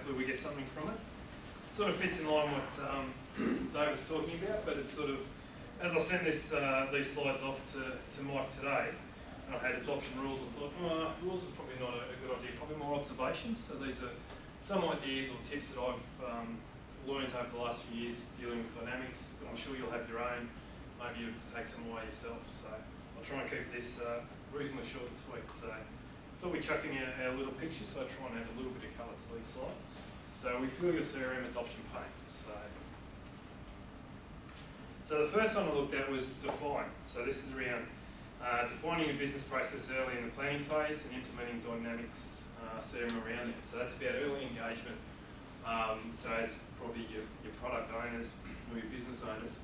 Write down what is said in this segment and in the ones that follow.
hopefully we get something from it. Sort of fits in line what Dave was talking about, but it's sort of, as I sent these slides off to Mike today, and I had adoption rules, I thought, rules is probably not a good idea, probably more observations. So these are some ideas or tips that I've learned over the last few years dealing with Dynamics. I'm sure you'll have your own, maybe you take some away yourself. So I'll try and keep this reasonably short this week. So I thought we'd chuck in our little picture, so I'll try and add a little bit of colour to these slides. So we fill your CRM adoption pane. So the first one I looked at was define. So this is around defining a business process early in the planning phase and implementing Dynamics CRM around it. So that's about early engagement. So as probably your product owners or your business owners,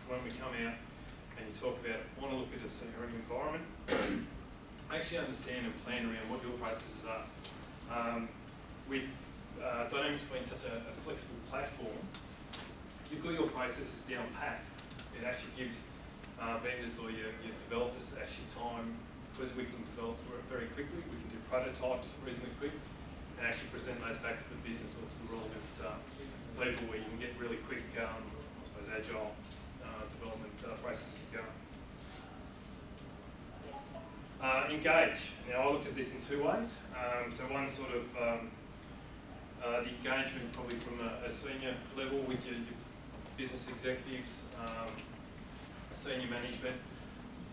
when we come out and you talk about, want to look at a CRM environment, actually understand and plan around what your processes are. With Dynamics being such a flexible platform, if you've got your processes down pat, it actually gives vendors or your developers actually time, because we can develop very quickly, we can do prototypes reasonably quick, and actually present those back to the business or to the relevant people, where you can get really quick, I suppose, agile development processes going. Engage. Now, I looked at this in two ways. So one sort of the engagement probably from a senior level with your business executives, senior management,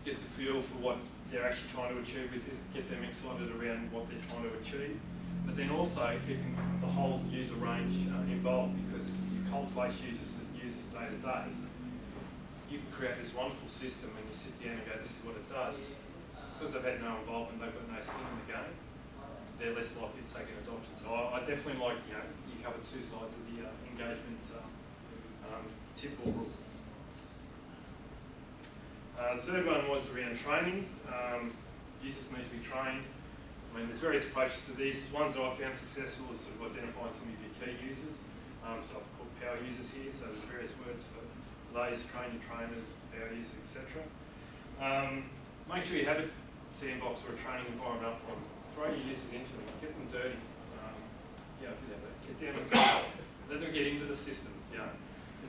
get the feel for what they're actually trying to achieve with this, get them excited around what they're trying to achieve, but then also keeping the whole user range involved, because your cold face users that use this day to day, you can create this wonderful system and you sit down and go, this is what it does. Because they've had no involvement, they've got no skin in the game, they're less likely to take an adoption. So I definitely like, you cover two sides of the engagement tip or rule. The third one was around training. Users need to be trained. I mean, there's various approaches to this. Ones that I found successful is sort of identifying some of your key users. So I've called power users here, so there's various words for those, train your trainers, power users, etc. Make sure you have a sandbox or a training environment up for them. Throw your users into them, get them dirty. Yeah, I did have that. Get down and dirty. Let them get into the system.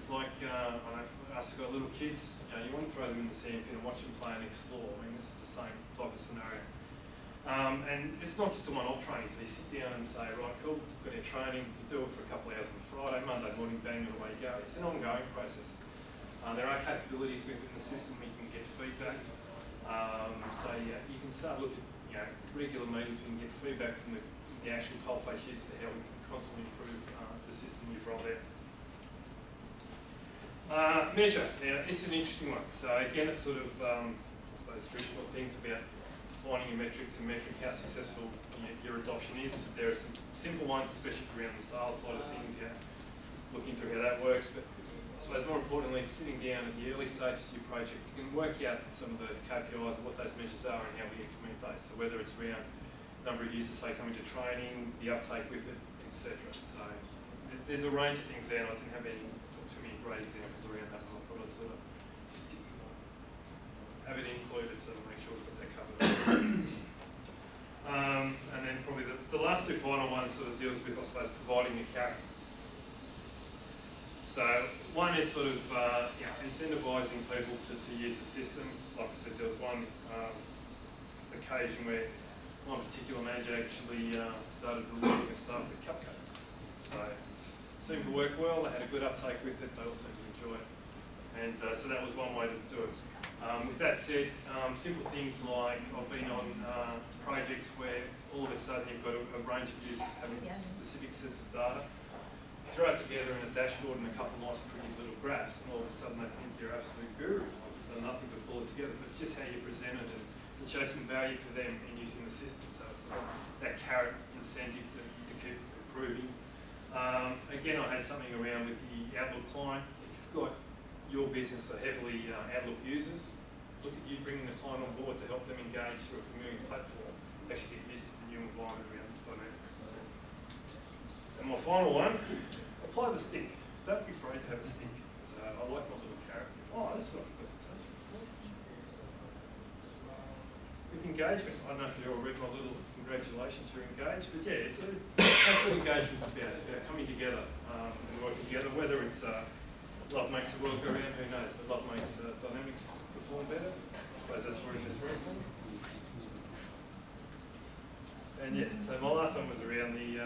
It's like, I know for us who've got little kids, you want to throw them in the sandpit and watch them play and explore. I mean, this is the same type of scenario. And it's not just a one-off training, so you sit down and say, right, cool, got our training, you do it for a couple of hours on Friday, Monday morning, bang, away you go. It's an ongoing process. There are capabilities within the system where you can get feedback. So yeah, you can start looking at regular meetings, we can get feedback from the actual coalface users to how we can constantly improve the system you've rolled out. Measure. Now, this is an interesting one. So again, it's sort of, I suppose, traditional things about defining your metrics and measuring how successful your adoption is. There are some simple ones, especially around the sales side of things, looking through how that works. But I suppose more importantly, sitting down at the early stages of your project, you can work out some of those KPIs and what those measures are and how we implement those. So whether it's around number of users, say, coming to training, the uptake with it, etc. So there's a range of things there, and I didn't have any too many great examples around that, and I thought I'd sort of just have it included so to make sure we've got that covered. And then probably the last two final ones sort of deals with, I suppose, providing a carrot. So one is sort of incentivising people to use the system. Like I said, there was one occasion where one particular manager actually started rewarding his staff with cupcakes. So it seemed to work well, they had a good uptake with it, they also did enjoy it. And so that was one way to do it. With that said, simple things like I've been on projects where all of a sudden you've got a range of users having specific sets of data. Throw it together in a dashboard and a couple of nice pretty little graphs, and all of a sudden they think you're absolute guru. They've done nothing but pull it together, but it's just how you present it and show some value for them in using the system. So it's that carrot incentive to keep improving. Again, I had something around with the Outlook client. If you've got your business are heavily Outlook users, look at you bringing the client on board to help them engage through a familiar platform, actually get used to the new environment around Dynamics. And my final one, apply the stick. Don't be afraid to have a stick. So I like my little carrot. Oh, that's what I forgot to touch. With engagement. I don't know if you all read my little congratulations, you're engaged, but yeah, that's what engagement's about. It's about coming together and working together, whether it's love makes the world go round, who knows, but love makes Dynamics perform better. I suppose that's where it is from. And yeah, so my last one was around the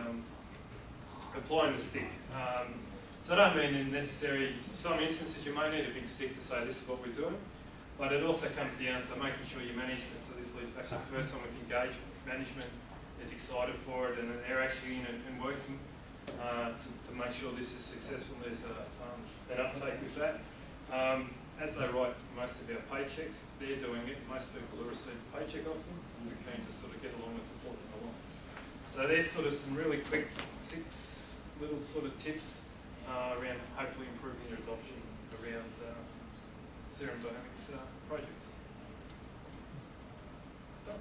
applying the stick. So I don't mean in some instances you may need a big stick to say this is what we're doing, but it also comes down to making sure your management, so this leads back to the first one with engagement. If management is excited for it and they're actually in it and working to make sure this is successful, there's an uptake with that. As they write most of our paychecks, if they're doing it, most people will receive a paycheck off them, and we're keen to sort of get along and support them along. So there's sort of some really quick 6 little sort of tips around hopefully improving your adoption around CRM Dynamics projects. Done.